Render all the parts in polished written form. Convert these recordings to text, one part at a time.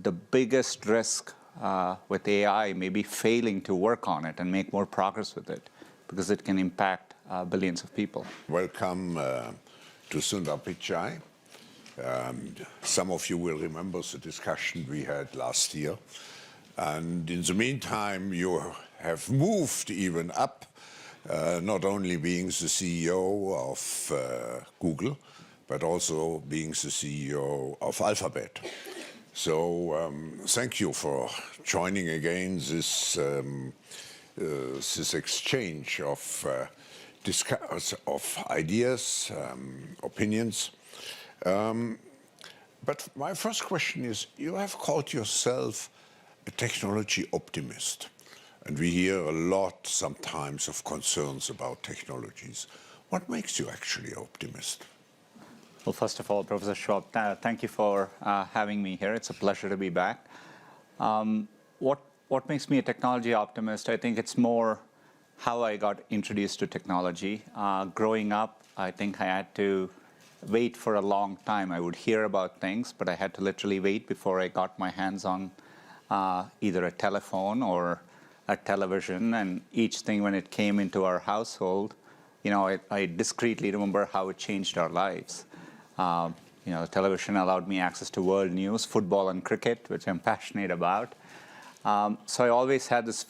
the biggest risk with AI may be failing to work on it and make more progress with it, because it can impact billions of people. Welcome to Sundar Pichai. Some of you will remember the discussion we had last year. And in the meantime, you have moved even up, not only being the CEO of Google, but also being the CEO of Alphabet. So thank you for joining again this exchange of ideas, opinions. But my first question is, you have called yourself a technology optimist. And we hear a lot sometimes of concerns about technologies. What makes you actually an optimist? Well, first of all, Professor Schwab, thank you for having me here. It's a pleasure to be back. What makes me a technology optimist? I think it's more how I got introduced to technology. Growing up, I think I had to wait for a long time. I would hear about things, but I had to literally wait before I got my hands on either a telephone or a television. And each thing, when it came into our household, I discreetly remember how it changed our lives. The television allowed me access to world news, football and cricket, which I'm passionate about. So I always had this,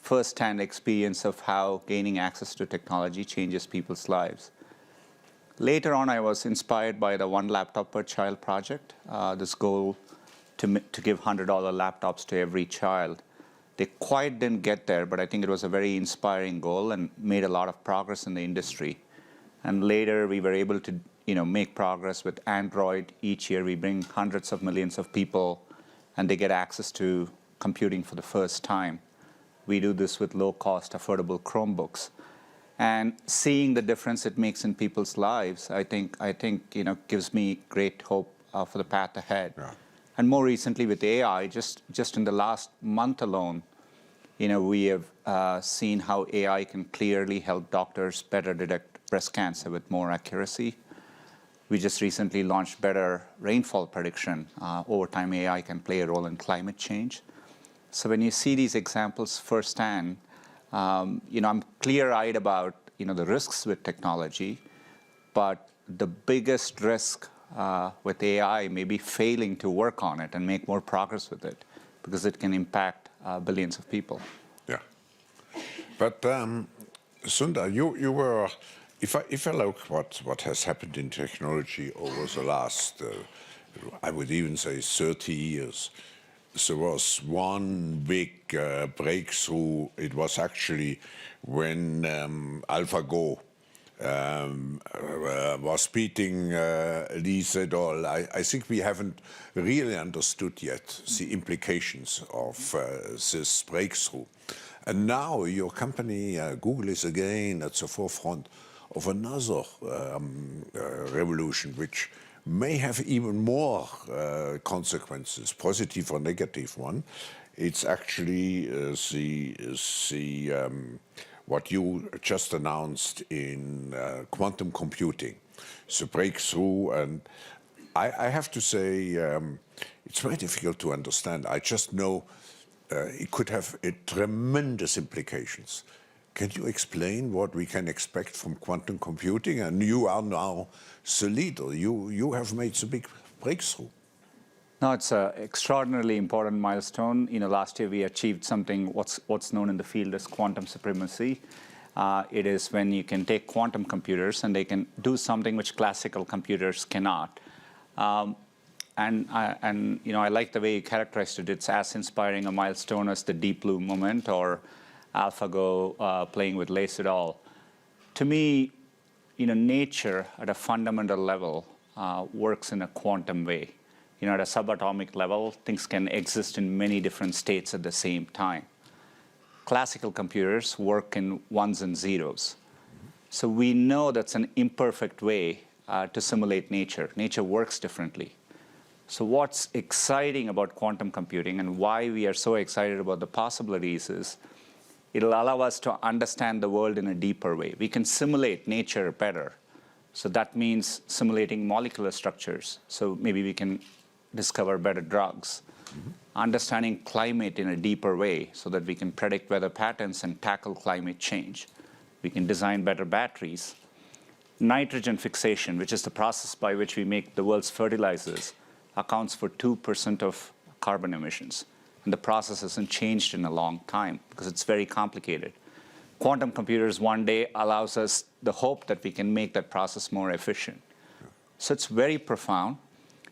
first-hand experience of how gaining access to technology changes people's lives. Later on, I was inspired by the One Laptop Per Child project, this goal to give $100 laptops to every child. They quite didn't get there, but I think it was a very inspiring goal and made a lot of progress in the industry. And later, we were able to make progress with Android. Each year, we bring hundreds of millions of people, and they get access to computing for the first time. We do this with low-cost, affordable Chromebooks. And seeing the difference it makes in people's lives, I think gives me great hope for the path ahead. Yeah. And more recently with AI, just in the last month alone, we have seen how AI can clearly help doctors better detect breast cancer with more accuracy. We just recently launched better rainfall prediction. Over time, AI can play a role in climate change. So when you see these examples firsthand, I'm clear-eyed about the risks with technology, but the biggest risk with AI may be failing to work on it and make more progress with it, because it can impact billions of people. Yeah. But Sundar, you were, if I look what has happened in technology over the last, I would even say 30 years, there was one big breakthrough. It was actually when AlphaGo was beating Lee Sedol. I think we haven't really understood yet the implications of this breakthrough. And now your company, Google, is again at the forefront of another revolution, which may have even more consequences, positive or negative one. It's actually what you just announced in quantum computing, the breakthrough. And I have to say, it's very difficult to understand. I just know it could have tremendous implications. Can you explain what we can expect from quantum computing? And you are now the leader. You have made the big breakthrough. No, it's an extraordinarily important milestone. Last year we achieved something what's known in the field as quantum supremacy. It is when you can take quantum computers and they can do something which classical computers cannot. I like the way you characterized it. It's as inspiring a milestone as the Deep Blue moment or AlphaGo playing with Lee Sedol. To me, nature at a fundamental level works in a quantum way. At a subatomic level, things can exist in many different states at the same time. Classical computers work in ones and zeros. So we know that's an imperfect way to simulate nature. Nature works differently. So what's exciting about quantum computing and why we are so excited about the possibilities is it'll allow us to understand the world in a deeper way. We can simulate nature better. So that means simulating molecular structures. So maybe we can discover better drugs. Understanding climate in a deeper way so that we can predict weather patterns and tackle climate change. We can design better batteries. Nitrogen fixation, which is the process by which we make the world's fertilizers, accounts for 2% of carbon emissions. And the process hasn't changed in a long time because it's very complicated. Quantum computers one day allows us the hope that we can make that process more efficient. So it's very profound.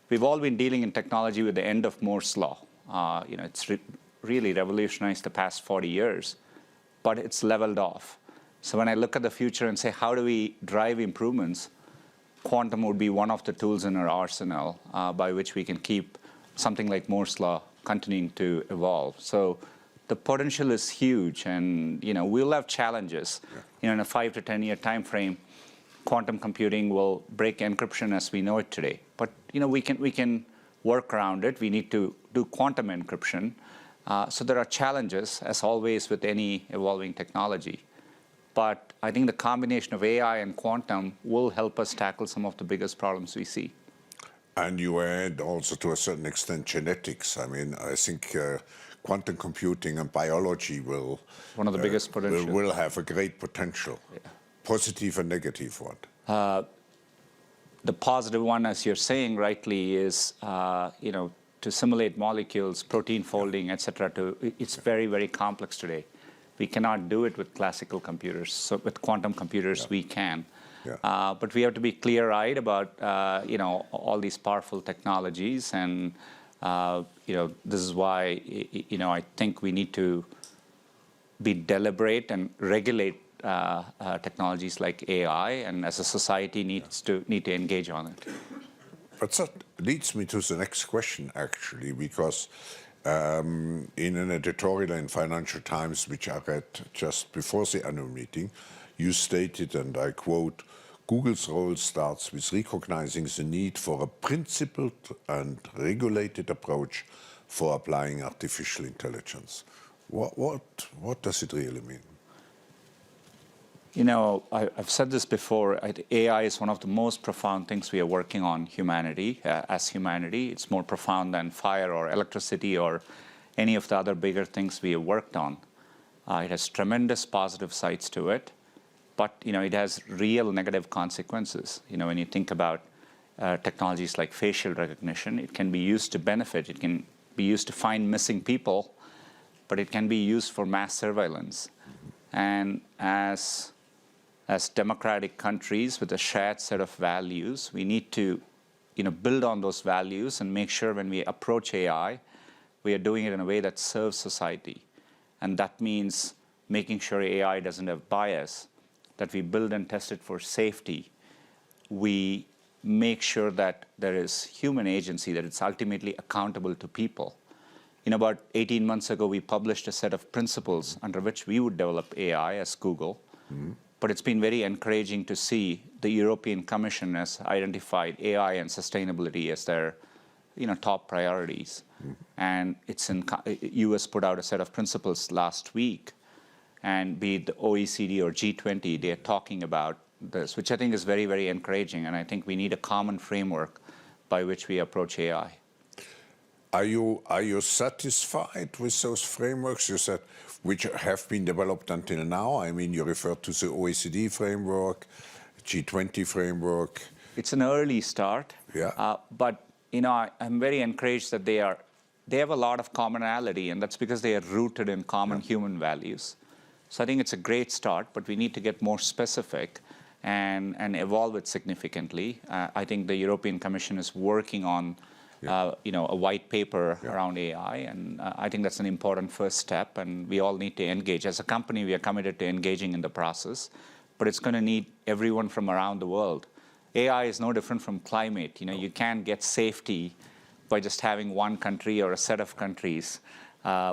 We've all been dealing in technology with the end of Moore's law. It's really revolutionized the past 40 years, but it's leveled off. So when I look at the future and say, how do we drive improvements, quantum would be one of the tools in our arsenal by which we can keep something like Moore's law continuing to evolve. So the potential is huge, and we'll have challenges. In a 5 to 10 year time frame, quantum computing will break encryption as we know it today. But we can work around it. We need to do quantum encryption. So there are challenges, as always, with any evolving technology. But I think the combination of AI and quantum will help us tackle some of the biggest problems we see. And you add also, to a certain extent, genetics. I mean, I think quantum computing and biology will one of the biggest potential. Will have a great potential, positive and negative one. The positive one, as you're saying rightly, is to simulate molecules, protein folding, etc. It's very, very complex today. We cannot do it with classical computers. So with quantum computers, we can. But we have to be clear-eyed about all these powerful technologies, and this is why I think we need to be deliberate and regulate technologies like AI, and as a society need to engage on it. But that leads me to the next question, actually, because in an editorial in Financial Times, which I read just before the annual meeting, you stated, and I quote, "Google's role starts with recognizing the need for a principled and regulated approach for applying artificial intelligence." What does it really mean? I've said this before. AI is one of the most profound things we are working on as humanity. It's more profound than fire or electricity or any of the other bigger things we have worked on. It has tremendous positive sides to it, but it has real negative consequences. When you think about technologies like facial recognition, it can be used to benefit. It can be used to find missing people, but it can be used for mass surveillance. And as democratic countries with a shared set of values, we need to build on those values and make sure when we approach AI, we are doing it in a way that serves society. And that means making sure AI doesn't have bias, that we build and test it for safety. We make sure that there is human agency, that it's ultimately accountable to people. About 18 months ago, we published a set of principles under which we would develop AI as Google. But it's been very encouraging to see the European Commission has identified AI and sustainability as their top priorities. And US put out a set of principles last week. And be it the OECD or G20, they're talking about this, which I think is very, very encouraging. And I think we need a common framework by which we approach AI. Are you satisfied with those frameworks you said, which have been developed until now? I mean, you referred to the OECD framework, G20 framework. It's an early start. But I'm very encouraged that they have a lot of commonality, and that's because they are rooted in common human values. So I think it's a great start, but we need to get more specific and evolve it significantly. I think the European Commission is working on a white paper around AI, and I think that's an important first step, and we all need to engage. As a company, we are committed to engaging in the process, but it's going to need everyone from around the world. AI is no different from climate. You can't get safety by just having one country or a set of countries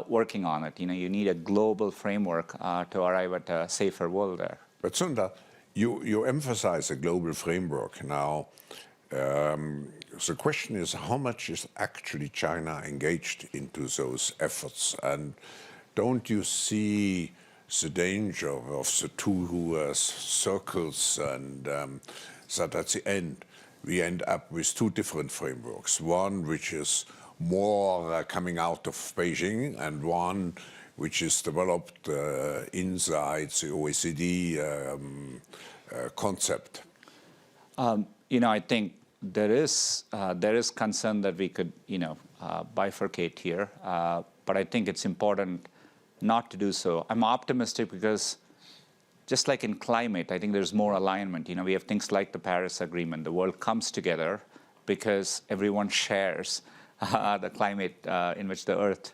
working on it. You need a global framework to arrive at a safer world there. But Sundar, you emphasize a global framework now. The question is, how much is actually China engaged into those efforts? And don't you see the danger of the two circles, and that at the end we end up with two different frameworks. One which is more coming out of Beijing, and one which is developed inside the OECD concept. I think there is concern that we could, bifurcate here, but I think it's important not to do so. I'm optimistic because, just like in climate, I think there's more alignment. We have things like the Paris Agreement. The world comes together because everyone shares the climate in which the Earth,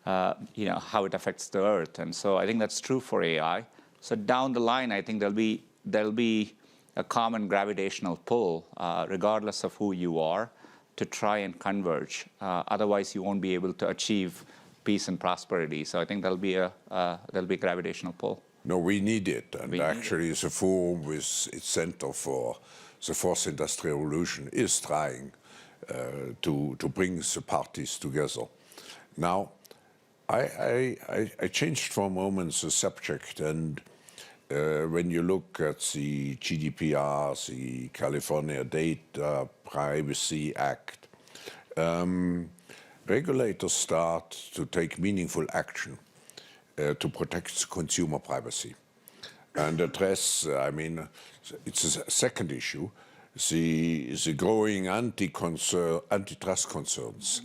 how it affects the Earth, and so I think that's true for AI. So down the line, I think there'll be a common gravitational pull, regardless of who you are, to try and converge. Otherwise, you won't be able to achieve peace and prosperity. So I think there'll be a gravitational pull. No, we need it, and actually the forum with its Center for the Fourth Industrial Revolution is trying to bring the parties together. Now, I changed for a moment the subject, and when you look at the GDPR, the California Data Privacy Act, regulators start to take meaningful action to protect consumer privacy and address, it's a second issue, the growing antitrust concerns.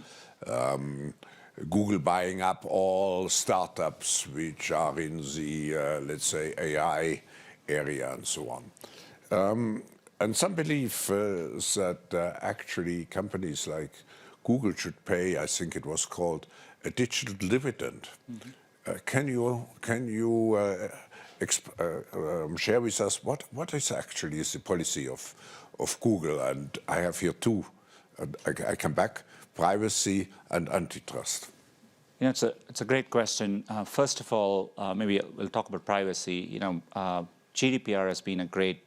Google buying up all startups which are in the, let's say, AI area and so on. And some believe that actually companies like Google should pay, I think it was called, a digital dividend. Mm-hmm. Can you share with us what is actually the policy of Google? And I have here two. I come back: privacy and antitrust. It's a great question. First of all, maybe we'll talk about privacy. GDPR has been a great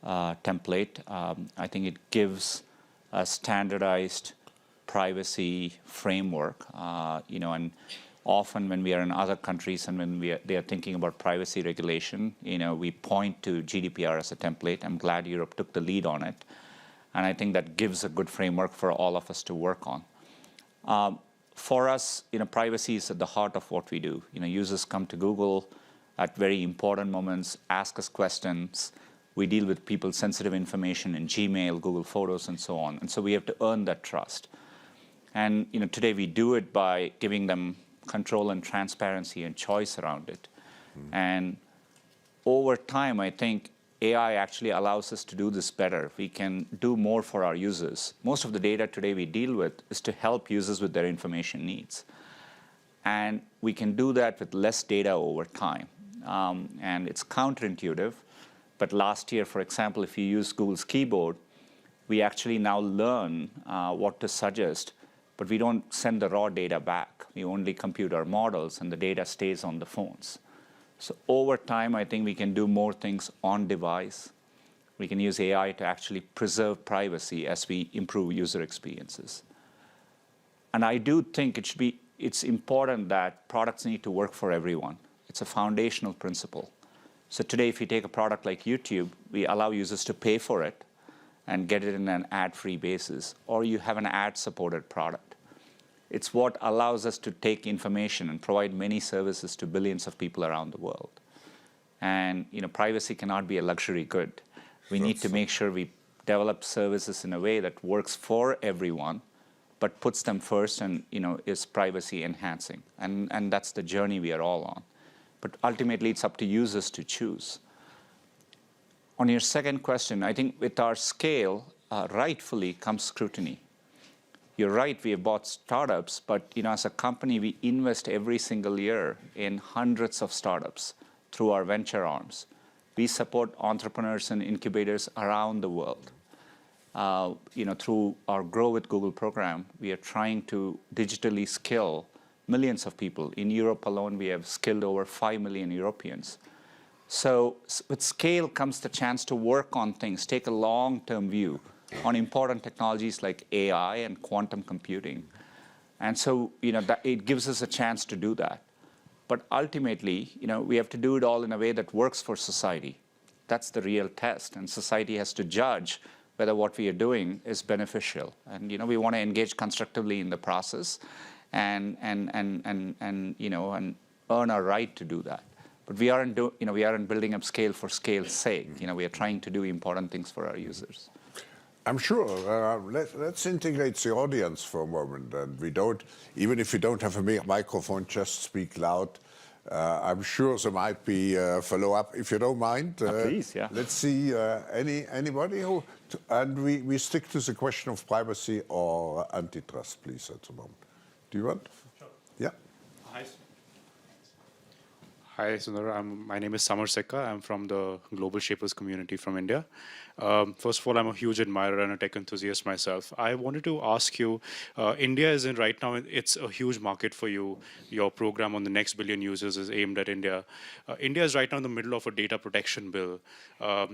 template. I think it gives a standardized privacy framework. And often when we are in other countries and when they are thinking about privacy regulation, we point to GDPR as a template. I'm glad Europe took the lead on it, and I think that gives a good framework for all of us to work on. For us, privacy is at the heart of what we do. Users come to Google at very important moments, ask us questions. We deal with people's sensitive information in Gmail, Google Photos, and so on. And so we have to earn that trust. And today we do it by giving them control and transparency and choice around it. And over time, I think AI actually allows us to do this better. We can do more for our users. Most of the data today we deal with is to help users with their information needs. And we can do that with less data over time. And it's counterintuitive. But last year, for example, if you use Google's keyboard, we actually now learn what to suggest, but we don't send the raw data back. We only compute our models, and the data stays on the phones. So over time, I think we can do more things on device. We can use AI to actually preserve privacy as we improve user experiences. And I do think it's important that products need to work for everyone. It's a foundational principle. So today, if you take a product like YouTube, we allow users to pay for it and get it in an ad-free basis, or you have an ad-supported product. It's what allows us to take information and provide many services to billions of people around the world. And privacy cannot be a luxury good. We need to make sure we develop services in a way that works for everyone, but puts them first and is privacy enhancing. And that's the journey we are all on. But ultimately, it's up to users to choose. On your second question, I think with our scale, rightfully comes scrutiny. You're right, we have bought startups, but as a company, we invest every single year in hundreds of startups through our venture arms. We support entrepreneurs and incubators around the world. Through our Grow with Google program, we are trying to digitally skill millions of people. In Europe alone, we have skilled over 5 million Europeans. So with scale comes the chance to work on things, take a long-term view on important technologies like AI and quantum computing. And so, that it gives us a chance to do that. But ultimately, we have to do it all in a way that works for society. that's the real test, and society has to judge whether what we are doing is beneficial. And we want to engage constructively in the process, and earn our right to do that. But we aren't building up scale for scale's sake. We are trying to do important things for our users. I'm sure. Let's integrate the audience for a moment, and even if we don't have a microphone, just speak loud. I'm sure there might be a follow-up, if you don't mind. Please, yeah. Let's see anybody who, and we stick to the question of privacy or antitrust, please, at the moment. Do you want? Sure. Yeah. Hi, Sundar. My name is Samar Sekka. I'm from the Global Shapers community from India. First of all, I'm a huge admirer and a tech enthusiast myself. I wanted to ask you, India is in right now, it's a huge market for you. Your program on the next billion users is aimed at India. India is right now in the middle of a data protection bill,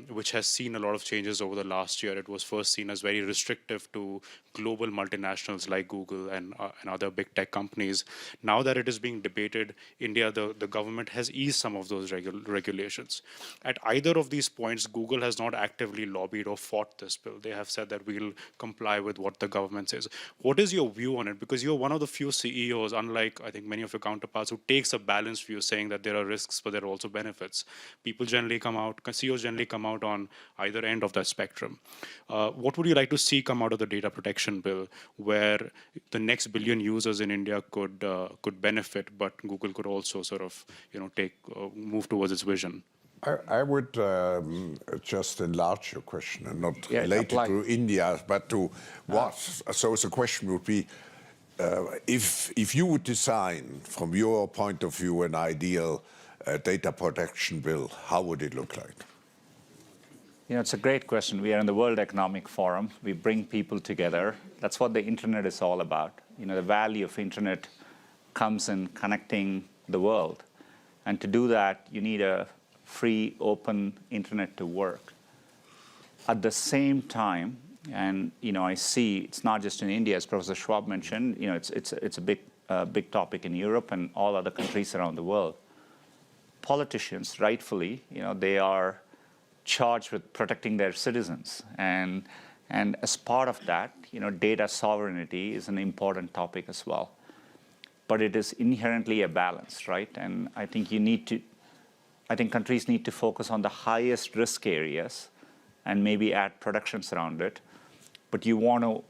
which has seen a lot of changes over the last year. It was first seen as very restrictive to global multinationals like Google and other big tech companies. Now that it is being debated, India, the government has eased some of those regulations. At either of these points, Google has not actively lobbied or fought this bill. They have said that we'll comply with what the government says. What is your view on it? Because you're one of the few CEOs, unlike I think many of your counterparts, who takes a balanced view, saying that there are risks, but there are also benefits. CEOs generally come out on either end of that spectrum. What would you like to see come out of the data protection bill, where the next billion users in India could benefit, but Google could also sort of move towards its vision? I would just enlarge your question and not relate apply. it to India, but to what. So the question would be, if you would design, from your point of view, an ideal data protection bill, how would it look like? It's a great question. We are in the World Economic Forum. We bring people together. That's what the internet is all about. The value of internet comes in connecting the world. And to do that, you need a free, open internet to work. At the same time, and I see it's not just in India, as Professor Schwab mentioned. It's a big topic in Europe and all other countries around the world. Politicians, rightfully, they are charged with protecting their citizens, and as part of that, data sovereignty is an important topic as well. But it is inherently a balance, right? And I think countries need to focus on the highest risk areas and maybe add protections around it. But you want to,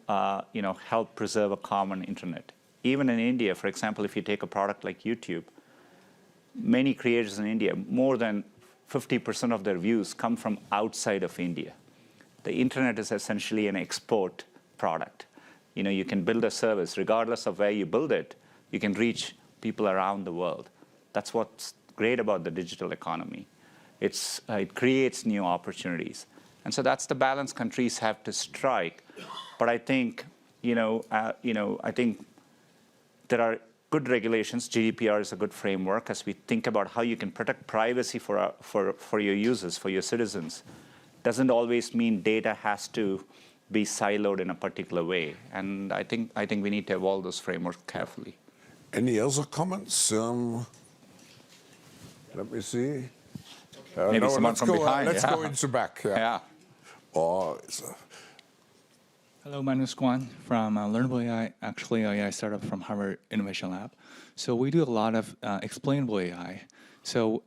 help preserve a common internet. Even in India, for example, if you take a product like YouTube, many creators in India, more than 50% of their views come from outside of India. The internet is essentially an export product. You can build a service, regardless of where you build it, you can reach people around the world. That's what's great about the digital economy. It creates new opportunities. And so that's the balance countries have to strike. But I think, I think there are good regulations. GDPR is a good framework as we think about how you can protect privacy for your users, for your citizens. Doesn't always mean data has to be siloed in a particular way. And I think we need to evolve those frameworks carefully. Any other comments? Let me see. Maybe someone from behind. Let's go into back. Yeah. Hello, my name is Guan from Learnable AI, actually an AI startup from Harvard Innovation Lab. So we do a lot of explainable AI.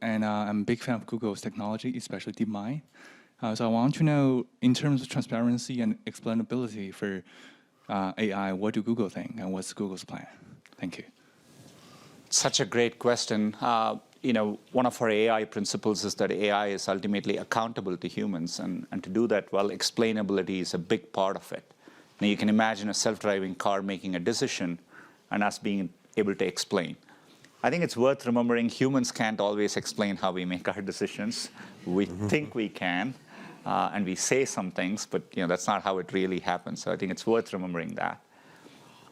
And I'm a big fan of Google's technology, especially DeepMind. So I want to know, in terms of transparency and explainability for AI, what do Google think and what's Google's plan? Thank you. Such a great question. One of our AI principles is that AI is ultimately accountable to humans, and to do that well, explainability is a big part of it. Now, you can imagine a self-driving car making a decision and us being able to explain. I think it's worth remembering humans can't always explain how we make our decisions. We think we can, and we say some things, but that's not how it really happens. So I think it's worth remembering that.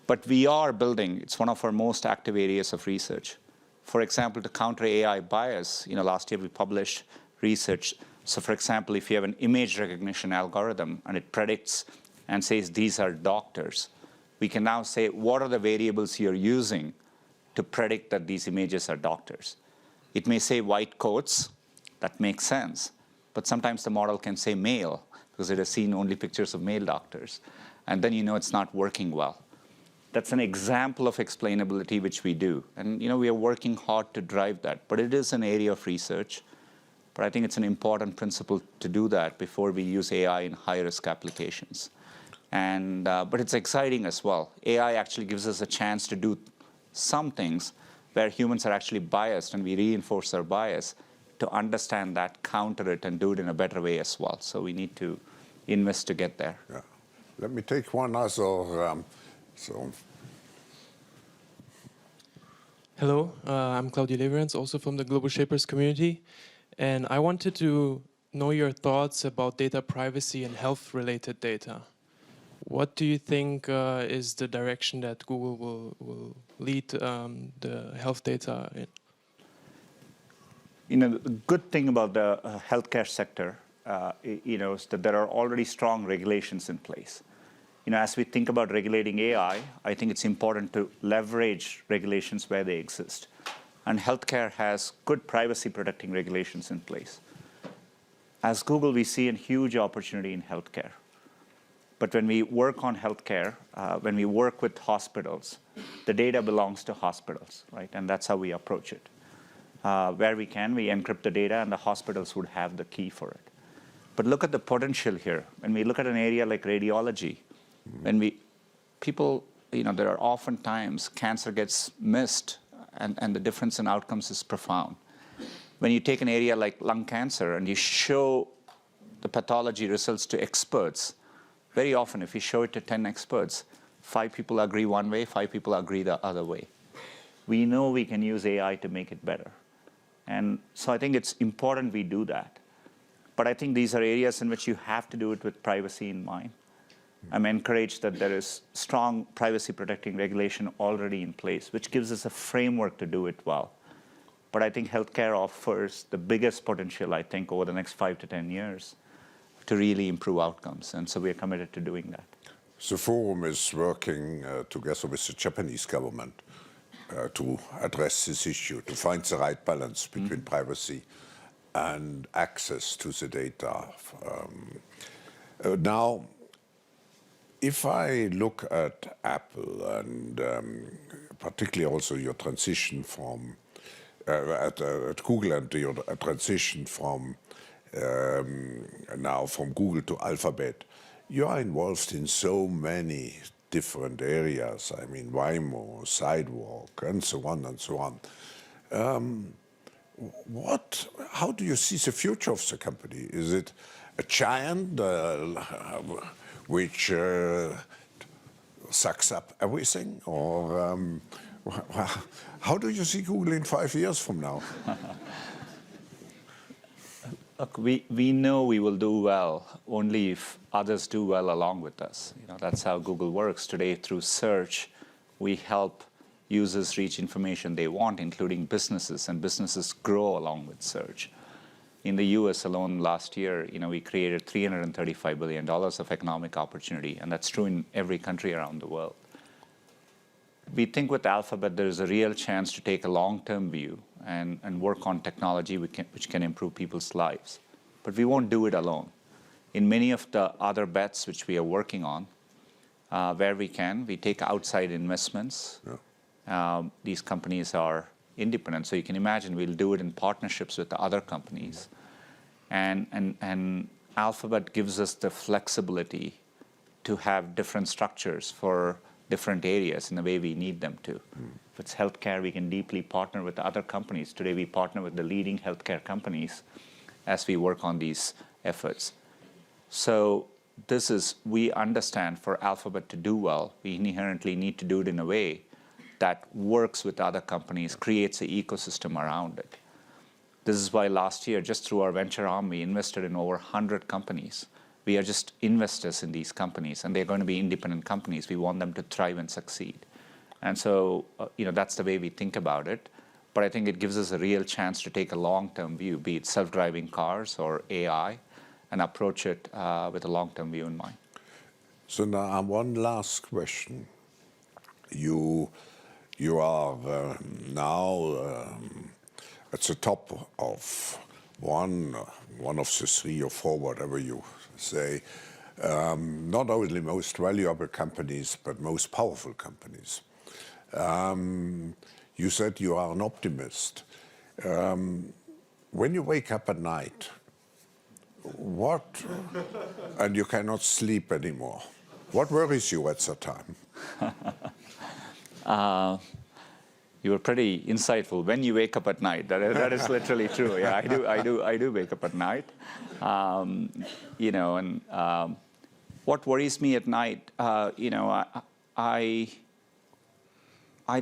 But we are building, it's one of our most active areas of research. For example, to counter AI bias, last year we published research. So for example, if you have an image recognition algorithm and it predicts and says these are doctors, we can now say what are the variables you're using to predict that these images are doctors. It may say white coats, that makes sense. but sometimes the model can say male because it has seen only pictures of male doctors. And then you know it's not working well. That's an example of explainability which we do. And we are working hard to drive that. But it is an area of research. But I think it's an important principle to do that before we use AI in high-risk applications. And but it's exciting as well. AI actually gives us a chance to do some things where humans are actually biased, and we reinforce our bias to understand that, counter it, and do it in a better way as well. So we need to invest to get there. Yeah. Let me take one other. Hello, I'm Claudio Leverance, also from the Global Shapers community. And I wanted to know your thoughts about data privacy and health-related data. What do you think is the direction that Google will lead the health data in? The good thing about the healthcare sector, is that there are already strong regulations in place. As we think about regulating AI, I think it's important to leverage regulations where they exist. And healthcare has good privacy-protecting regulations in place. As Google, we see a huge opportunity in healthcare. But when we work on healthcare, when we work with hospitals, the data belongs to hospitals, right? And that's how we approach it. Where we can, we encrypt the data, and the hospitals would have the key for it. But look at the potential here. When we look at an area like radiology, there are often times cancer gets missed, and the difference in outcomes is profound. When you take an area like lung cancer and you show the pathology results to experts, very often if you show it to 10 experts, 5 people agree one way, 5 people agree the other way. We know we can use AI to make it better. And so I think it's important we do that. But I think these are areas in which you have to do it with privacy in mind. I'm encouraged that there is strong privacy-protecting regulation already in place, which gives us a framework to do it well. But I think healthcare offers the biggest potential, I think, over the next 5 to 10 years to really improve outcomes. And so we are committed to doing that. The forum is working together with the Japanese government to address this issue, to find the right balance between privacy and access to the data. Now, if I look at Apple and particularly also your transition from at Google and your transition from now from Google to Alphabet, you are involved in so many different areas. I mean, Waymo, Sidewalk, and so on and so on. How do you see the future of the company? Is it a giant which sucks up everything, or how do you see Google in 5 years from now? Look, we know we will do well only if others do well along with us. That's how Google works today. Through search, we help users reach information they want, including businesses, and businesses grow along with search. In the US alone last year, we created $335 billion of economic opportunity, and that's true in every country around the world. We think with Alphabet there is a real chance to take a long-term view and work on technology which can improve people's lives. But we won't do it alone. In many of the other bets which we are working on, where we can, we take outside investments. Yeah. These companies are independent, so you can imagine we'll do it in partnerships with the other companies. And Alphabet gives us the flexibility to have different structures for different areas in the way we need them to. If it's healthcare, we can deeply partner with other companies. Today we partner with the leading healthcare companies as we work on these efforts. So we understand for Alphabet to do well, we inherently need to do it in a way that works with other companies, creates an ecosystem around it. This is why last year, just through our venture arm, we invested in over 100 companies. We are just investors in these companies, and they're going to be independent companies. We want them to thrive and succeed. And so, that's the way we think about it. But I think it gives us a real chance to take a long-term view, be it self-driving cars or AI, and approach it with a long-term view in mind. So now, one last question. You are now at the top of one of the 3 or 4, whatever you say, not only most valuable companies, but most powerful companies. You said you are an optimist. When you wake up at night, and you cannot sleep anymore, what worries you at that time? You were pretty insightful. When you wake up at night, that is literally true. Yeah, I do wake up at night. What worries me at night, I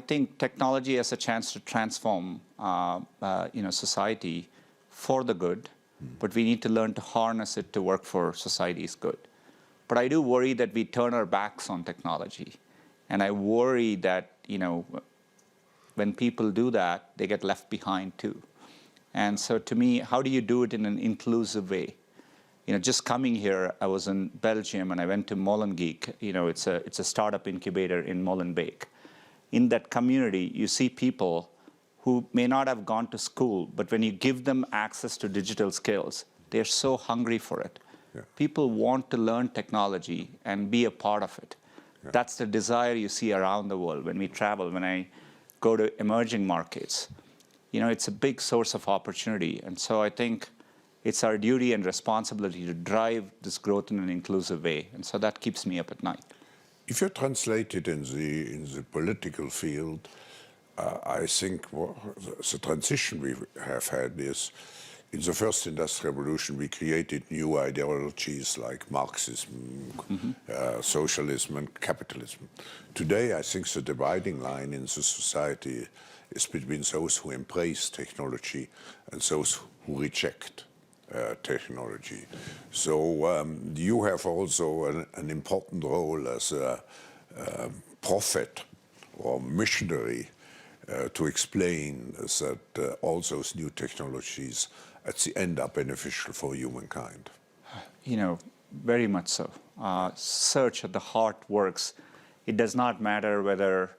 think technology has a chance to transform, society for the good, but we need to learn to harness it to work for society's good. But I do worry that we turn our backs on technology, and I worry that, when people do that, they get left behind too. And so to me, how do you do it in an inclusive way? Just coming here, I was in Belgium and I went to Molenbeek. It's a startup incubator in Molenbeek. In that community, you see people who may not have gone to school, but when you give them access to digital skills, they're so hungry for it. Yeah. People want to learn technology and be a part of it. Yeah. That's the desire you see around the world when we travel, when I go to emerging markets. It's a big source of opportunity. And so I think it's our duty and responsibility to drive this growth in an inclusive way. And so that keeps me up at night. If you translate it in the political field, I think the transition we have had is, in the first industrial revolution, we created new ideologies like Marxism, socialism, and capitalism. Today, I think the dividing line in the society is between those who embrace technology and those who reject technology. So you have also an important role as a prophet or missionary to explain that all those new technologies at the end are beneficial for humankind. Very much so. Search at the heart works. It does not matter whether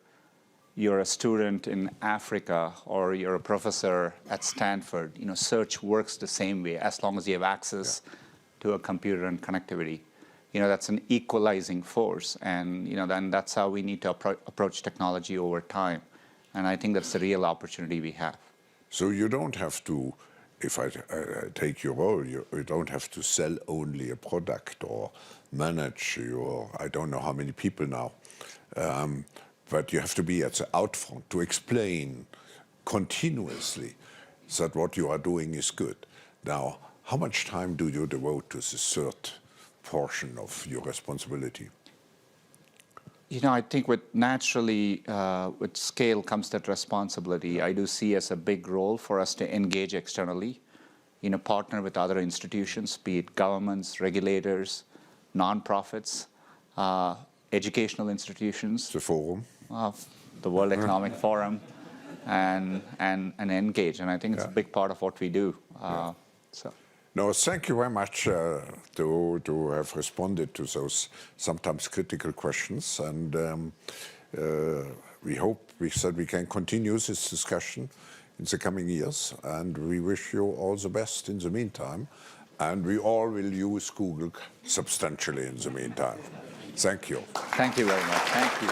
you're a student in Africa or you're a professor at Stanford. Search works the same way as long as you have access to a computer and connectivity. That's an equalizing force, and then that's how we need to approach technology over time. And I think that's the real opportunity we have. So you don't have to, if I take your role, you don't have to sell only a product or manage your, I don't know how many people now, but you have to be at the outfront to explain continuously that what you are doing is good. Now, how much time do you devote to the third portion of your responsibility? I think with scale comes that responsibility. I do see as a big role for us to engage externally, partner with other institutions, be it governments, regulators, nonprofits, educational institutions. The forum. The World Economic Forum, and engage. And I think it's a big part of what we do. No, thank you very much to have responded to those sometimes critical questions. And we hope that we can continue this discussion in the coming years. And we wish you all the best in the meantime. And we all will use Google substantially in the meantime. Thank you. Thank you very much. Thank you.